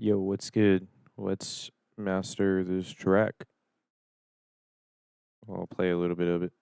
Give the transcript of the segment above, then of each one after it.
Yo, what's good? Let's master this track. I'll play a little bit of it.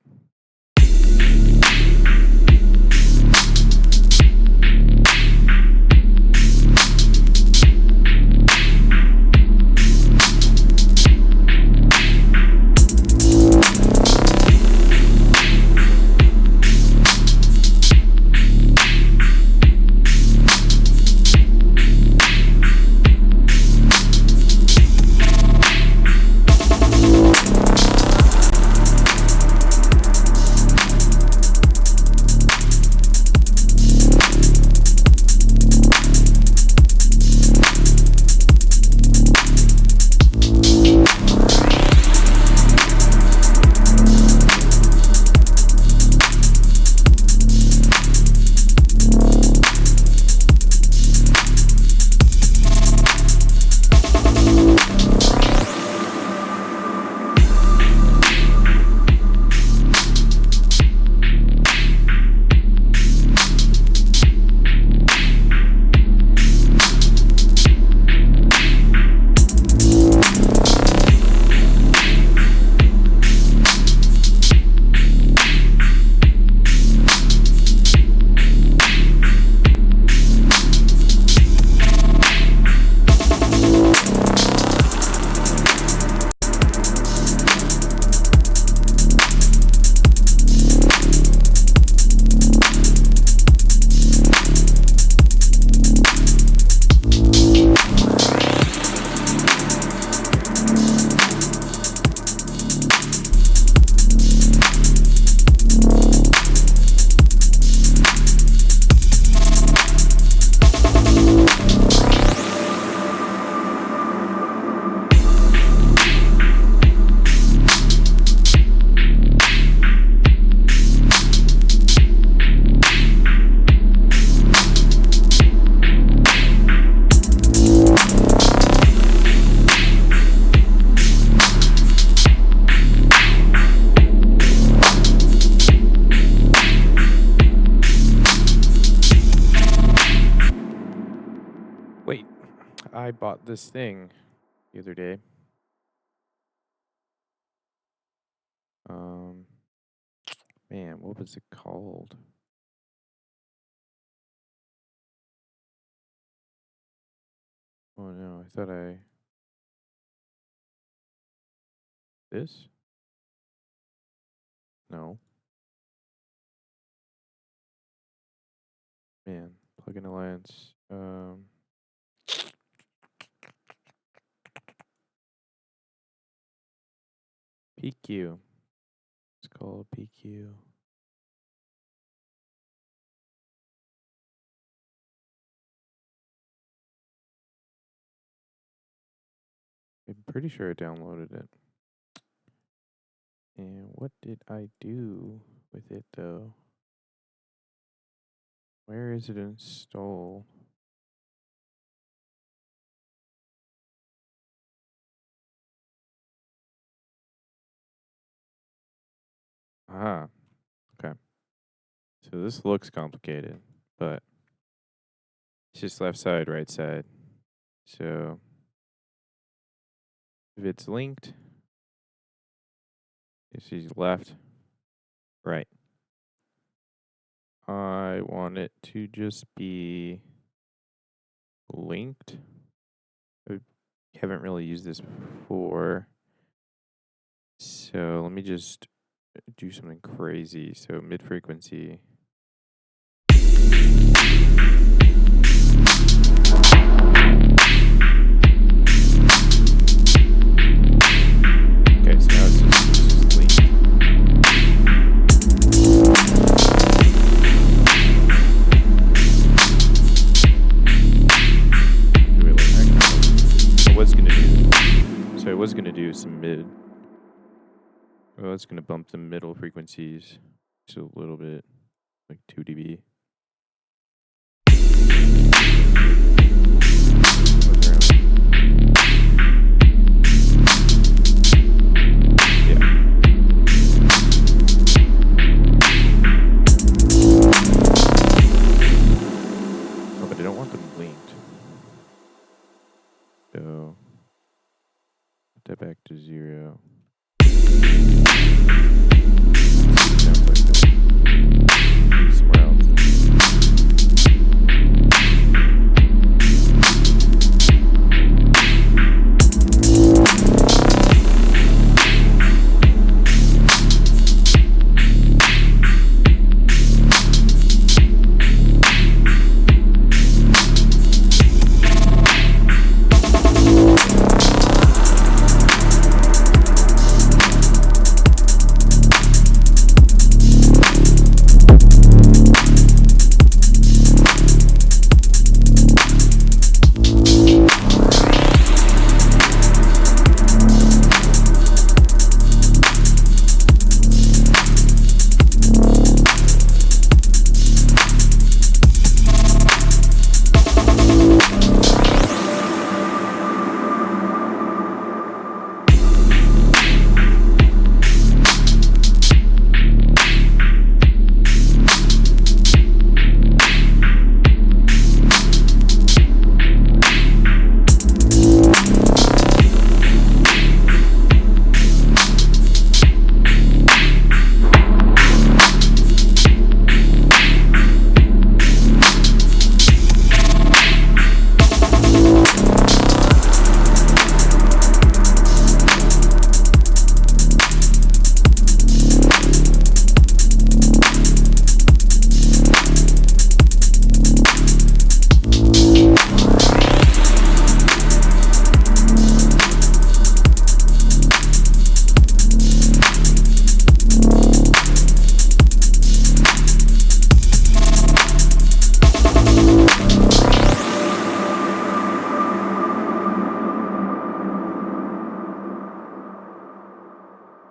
Wait, I bought this thing the other day. Um, Man, what was it called? Oh no, I thought I. This? No. Man, Plugin Alliance. PQ. It's called PQ. I'm pretty sure I downloaded it. And what did I do with it though? Where is it installed? Ah, okay. So this looks complicated, but it's just left side, right side. So if it's linked, it's left, right. I want it to just be linked. I haven't really used this before. So let me just do something crazy. So mid frequency. Okay, so now it's just linked. I was gonna do some mid. Well, it's gonna bump the middle frequencies just a little bit, like 2 dB. So put that back to 0. Sounds like that. Somewhere else.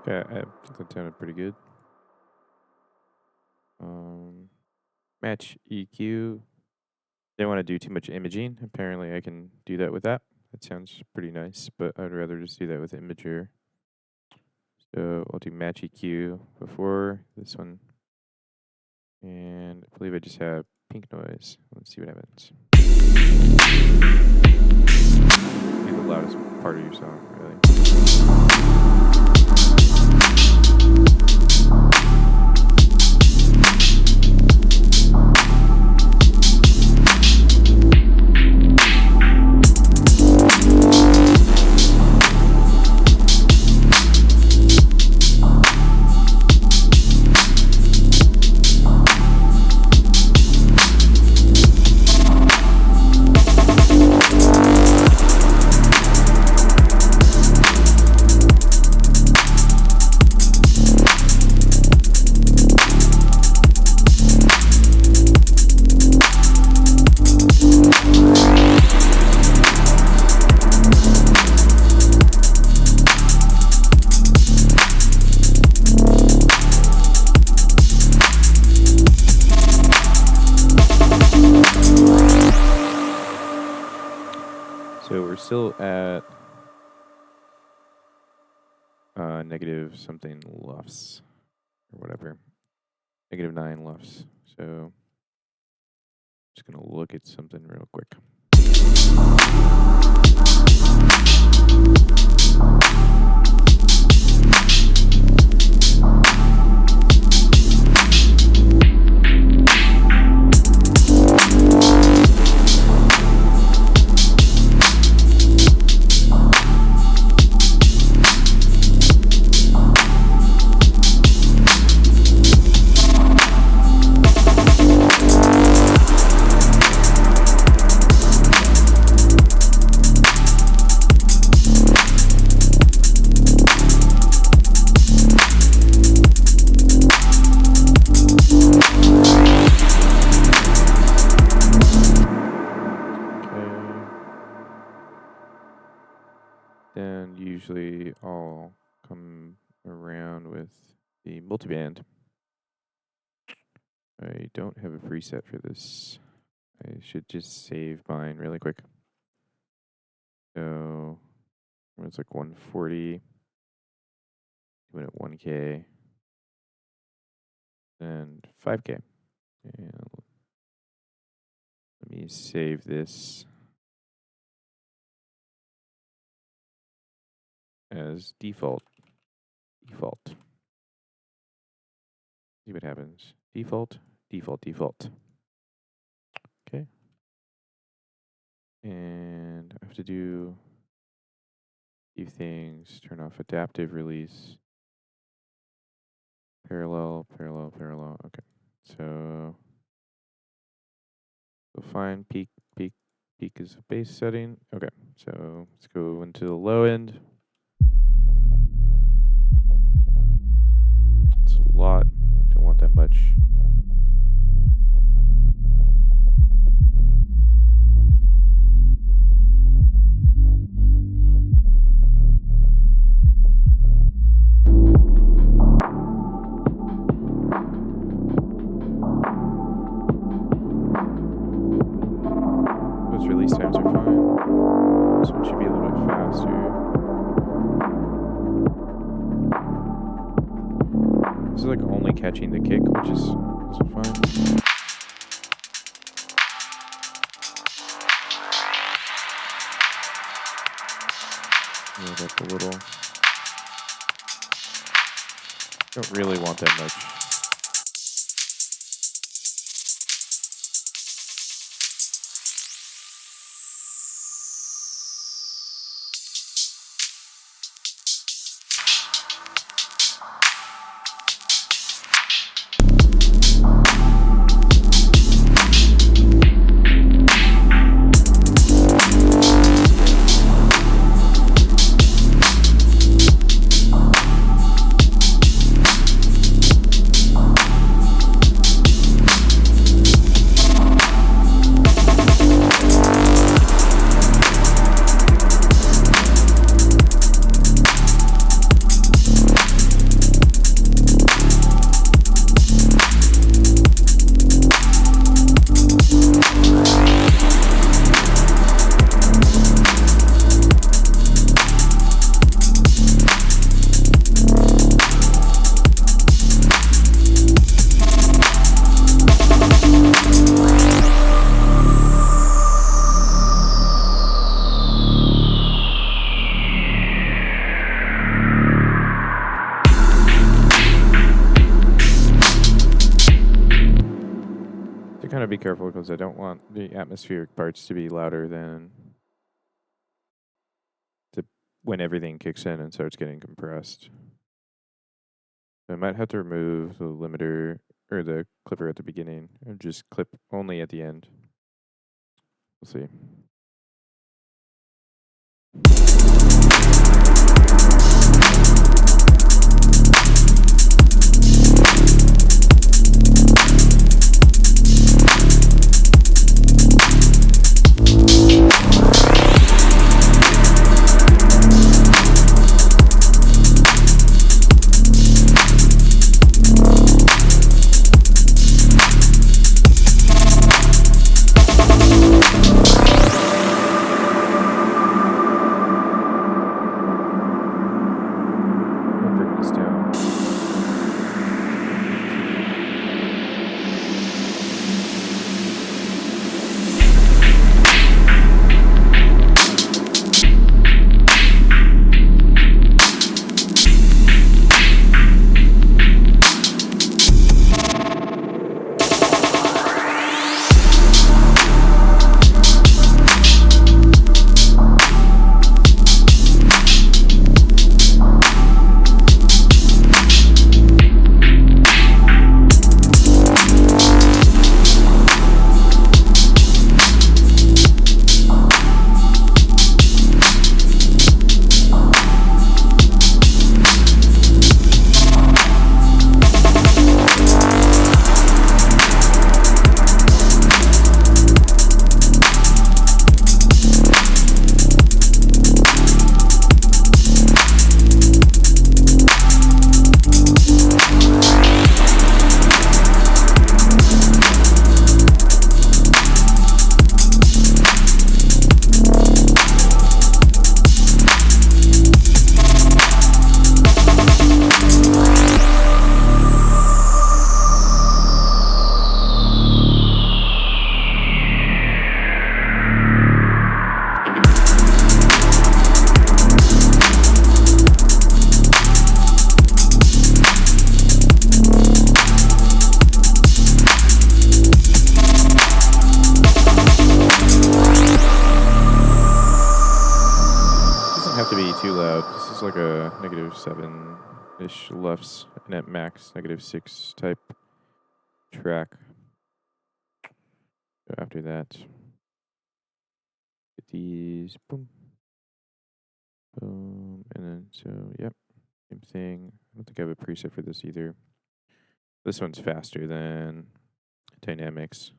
Okay, I think that sounded pretty good. Match EQ. Didn't want to do too much imaging. Apparently, I can do that with that. That sounds pretty nice, but I'd rather just do that with Imager. So I'll do match EQ before this one. And I believe I just have pink noise. Let's see what happens. Be the loudest part of your song, really. So we're still at negative something lufs or whatever. -9 lufs. So just gonna look at something real quick. Then usually I'll come around with the multiband. I don't have a preset for this. I should just save mine really quick. So it's like 140, doing it 1K, and 5K. And let me save this. as default. Default. See what happens. Default, default, default. Okay. And I have to do a few things. Turn off adaptive release. Parallel, parallel, parallel. Okay. So we'll find peak, peak, peak is a base setting. Okay. So let's go into the low end. It's a lot. Don't want that much. Those release times are fine. This one should be a little bit faster. This is like only catching the kick, which is also fine. Move up a little. Don't really want that much. Kind of be careful because I don't want the atmospheric parts to be louder than when everything kicks in and starts getting compressed. So I might have to remove the limiter or the clipper at the beginning and just clip only at the end. We'll see. have to be too loud. This is like a -7-ish LUFS and at max -6 type track. So after that, get these, boom, boom, and then so yep, same thing. I don't think I have a preset for this either. This one's faster than dynamics.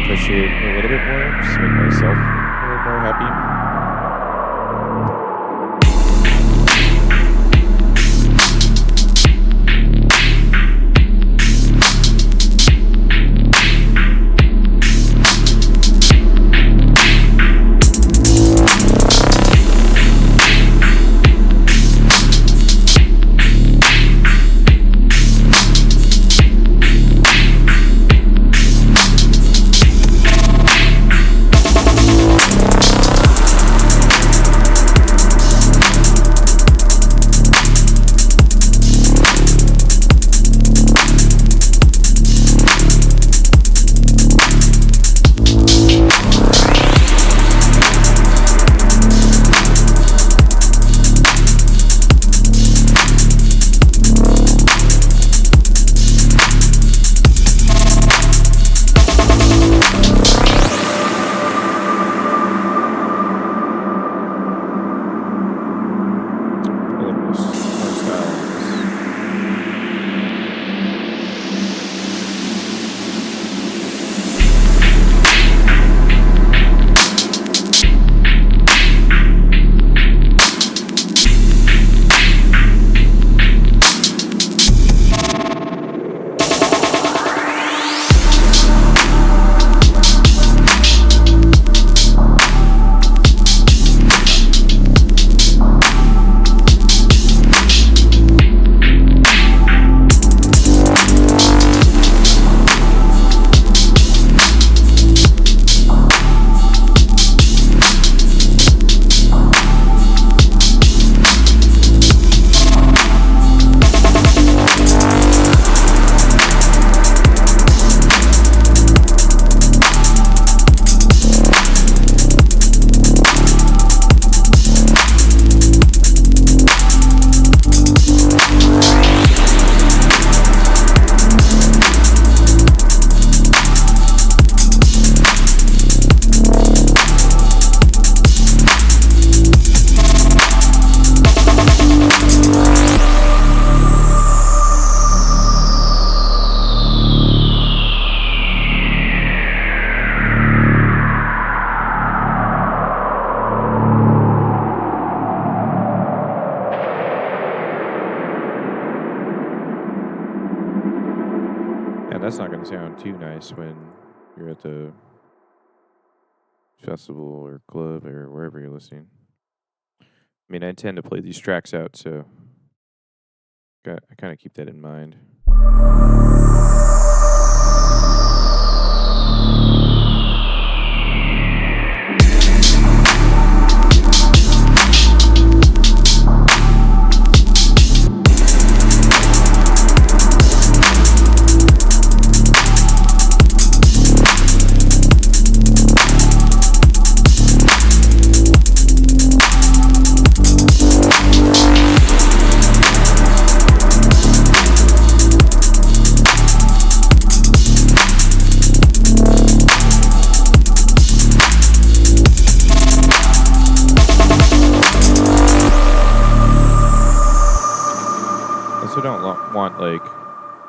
Push it a little bit more, just to make myself a little more happy. And that's not going to sound too nice when you're at the festival or club or wherever you're listening. I mean, I tend to play these tracks out, so I kind of keep that in mind.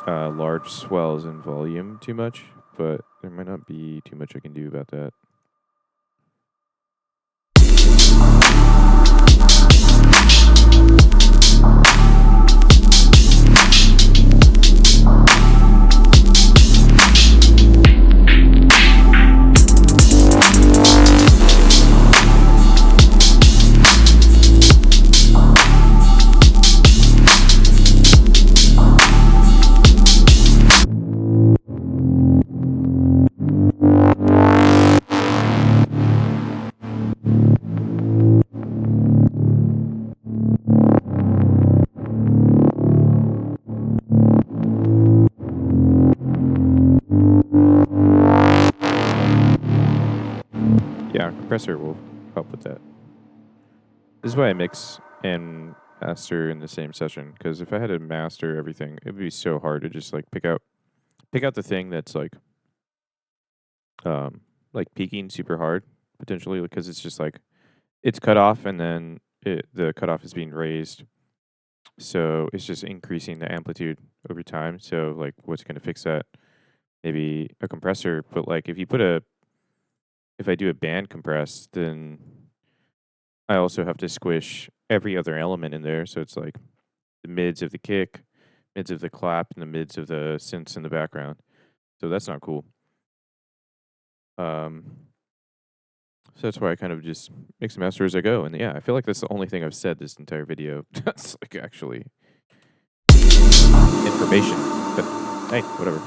large swells in volume too much, but there might not be too much I can do about that. Yeah, compressor will help with that. This is why I mix and master in the same session, because if I had to master everything, it would be so hard to just like pick out the thing that's like peaking super hard potentially, because it's just like it's cut off and then the cutoff is being raised, so it's just increasing the amplitude over time. So like, what's going to fix that? Maybe a compressor, but like if I do a band compress, then I also have to squish every other element in there. So it's like the mids of the kick, mids of the clap, and the mids of the synths in the background. So that's not cool. Um, so that's why I kind of just mix and master as I go. And yeah, I feel like that's the only thing I've said this entire video. That's like actually information. But hey, whatever.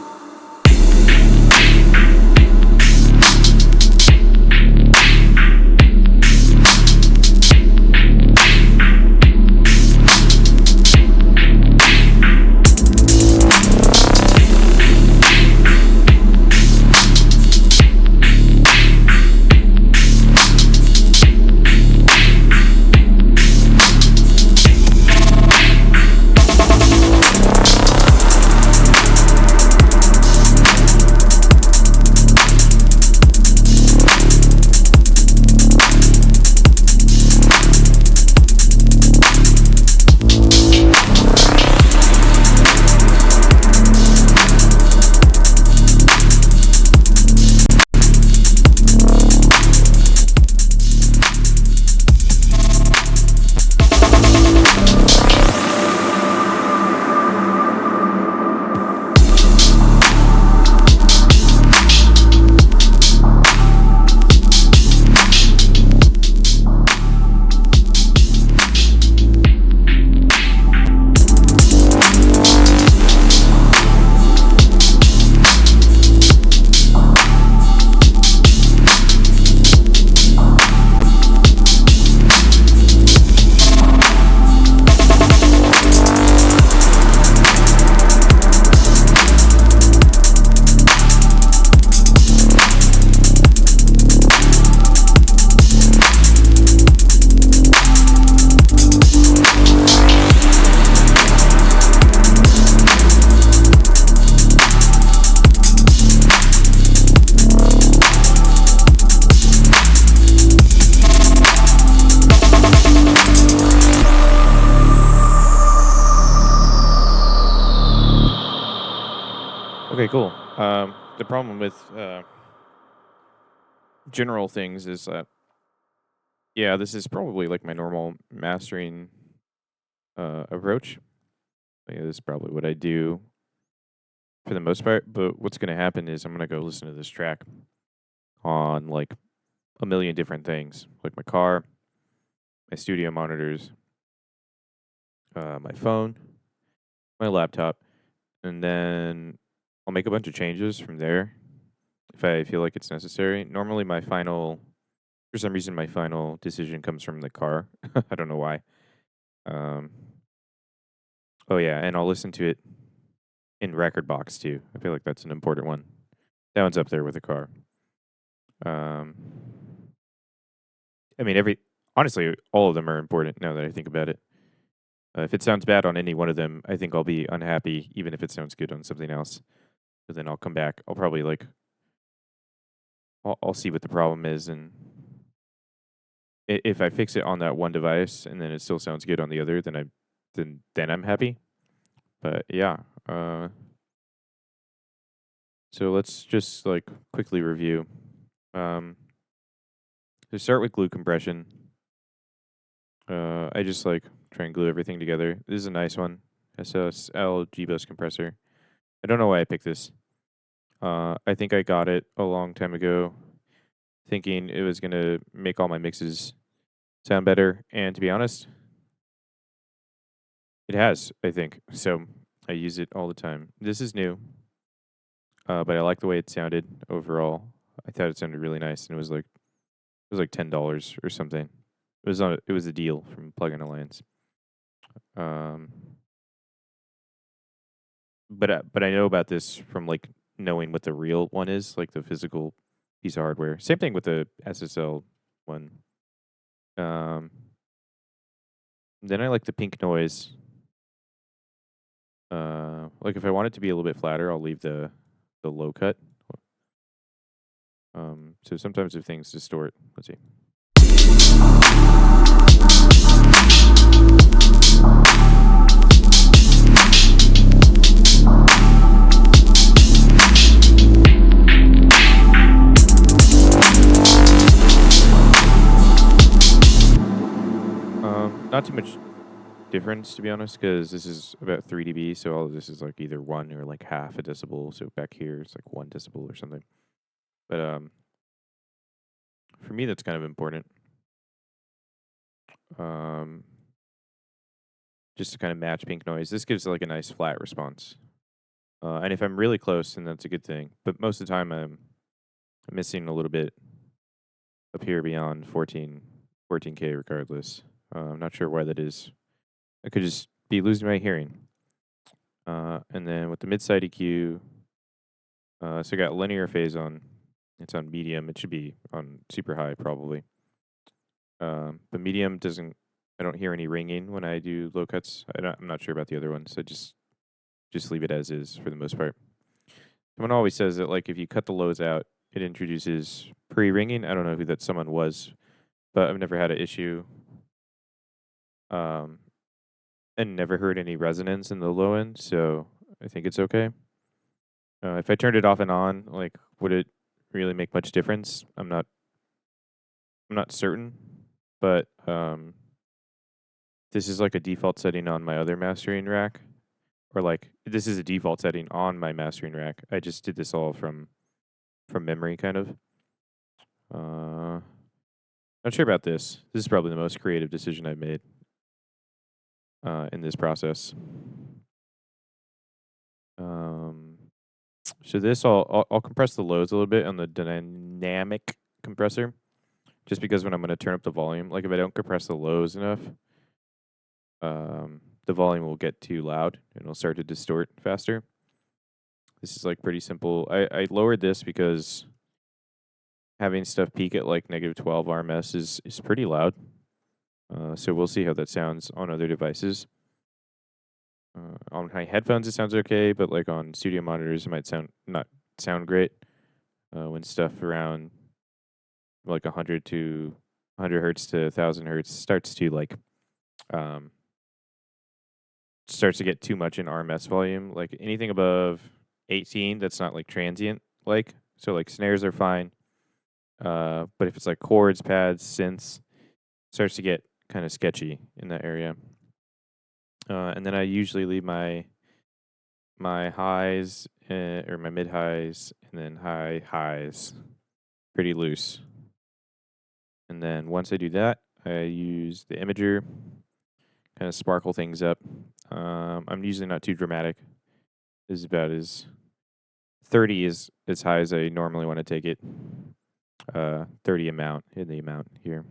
Okay, cool. The problem with general things is that, yeah, this is probably like my normal mastering approach. Yeah, this is probably what I do for the most part. But what's going to happen is I'm going to go listen to this track on like a million different things, like my car, my studio monitors, my phone, my laptop, and then I'll make a bunch of changes from there if I feel like it's necessary. Normally, for some reason, my final decision comes from the car. I don't know why. Um, oh yeah, and I'll listen to it in record box too. I feel like that's an important one. That one's up there with the car. Um, I mean, honestly, all of them are important now that I think about it. If it sounds bad on any one of them, I think I'll be unhappy, even if it sounds good on something else. But then I'll come back. I'll probably like, I'll see what the problem is, and if I fix it on that one device and then it still sounds good on the other, then I'm happy. But yeah, So let's just like quickly review. Um, to start with glue compression, I just like try and glue everything together. This is a nice one. SSL G-Bus compressor. I don't know why I picked this. I think I got it a long time ago, thinking it was gonna make all my mixes sound better. And to be honest, it has. I think so. I use it all the time. This is new, but I like the way it sounded overall. I thought it sounded really nice, and it was like $10 or something. It was a deal from Plug-in Alliance. Um, but I know about this from like knowing what the real one is, like the physical piece of hardware. Same thing with the SSL one. Um, then I like the pink noise. Like if I want it to be a little bit flatter, I'll leave the low cut. So sometimes if things distort, let's see. Not too much difference to be honest, because this is about 3 dB, so all of this is like either 1 or like half a decibel. So back here it's like 1 decibel or something. But for me that's kind of important. Um, just to kind of match pink noise. This gives like a nice flat response. And if I'm really close, then that's a good thing. But most of the time I'm missing a little bit up here beyond 14K regardless. I'm not sure why that is. I could just be losing my hearing. And then with the mid-side EQ, so I got linear phase on. It's on medium. It should be on super high probably. But medium doesn't. I don't hear any ringing when I do low cuts. I'm not sure about the other ones. So just leave it as is for the most part. Someone always says that like if you cut the lows out, it introduces pre-ringing. I don't know who that someone was, but I've never had an issue. Um, and never heard any resonance in the low end, so I think it's okay. If I turned it off and on, like, would it really make much difference? I'm not certain, but this is like a default setting on my other mastering rack, or like this is a default setting on my mastering rack. I just did this all from memory, kind of. Not sure about this. This is probably the most creative decision I've made in this process. Um, so this I'll compress the lows a little bit on the dynamic compressor, just because when I'm going to turn up the volume, like if I don't compress the lows enough, the volume will get too loud and it'll start to distort faster. This is like pretty simple. I lowered this because having stuff peak at like -12 RMS is pretty loud. So we'll see how that sounds on other devices. On my headphones, it sounds okay, but like on studio monitors, it might not sound great when stuff around like 100 hertz to 1,000 hertz starts to like um, starts to get too much in RMS volume. Like anything above 18, that's not like transient. Like so, like snares are fine, but if it's like chords, pads, synths, starts to get kind of sketchy in that area. And then I usually leave my highs or my mid highs and then high highs pretty loose. And then once I do that, I use the imager, kind of sparkle things up. I'm usually not too dramatic. This is about as 30 is as high as I normally want to take it. 30 amount in the amount here.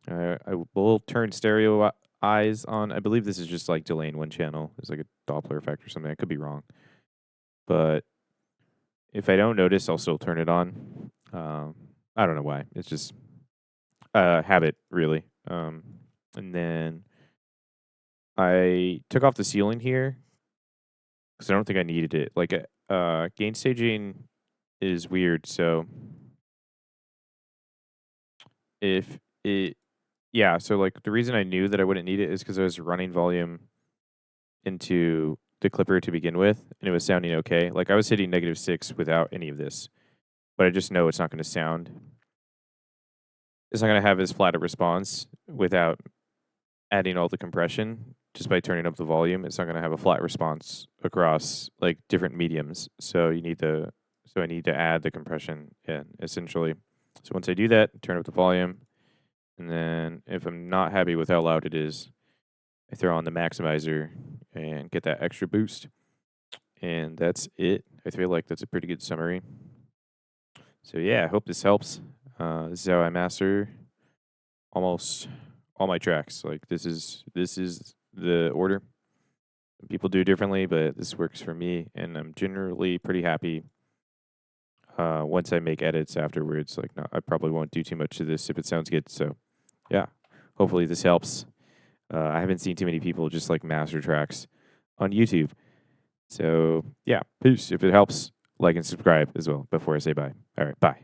I will turn stereo eyes on. I believe this is just like delaying one channel. It's like a Doppler effect or something. I could be wrong. But if I don't notice, I'll still turn it on. I don't know why. It's just habit, really. And then I took off the ceiling here because I don't think I needed it. Like, gain staging is weird. So if it, yeah. So like the reason I knew that I wouldn't need it is because I was running volume into the clipper to begin with, and it was sounding okay. Like I was hitting -6 without any of this, but I just know it's not going to sound. It's not going to have as flat a response without adding all the compression. Just by turning up the volume, it's not going to have a flat response across like different mediums. So you need the so I need to add the compression in essentially. So once I do that, turn up the volume, and then if I'm not happy with how loud it is, I throw on the maximizer and get that extra boost. And that's it. I feel like that's a pretty good summary. So yeah, I hope this helps. This is how I master almost all my tracks. Like this is the order. People do differently, but this works for me, and I'm generally pretty happy. Once I make edits afterwards, like no, I probably won't do too much to this if it sounds good. So yeah, hopefully this helps. I haven't seen too many people just like master tracks on YouTube. So yeah, peace. If it helps, like and subscribe as well before I say bye. All right, bye.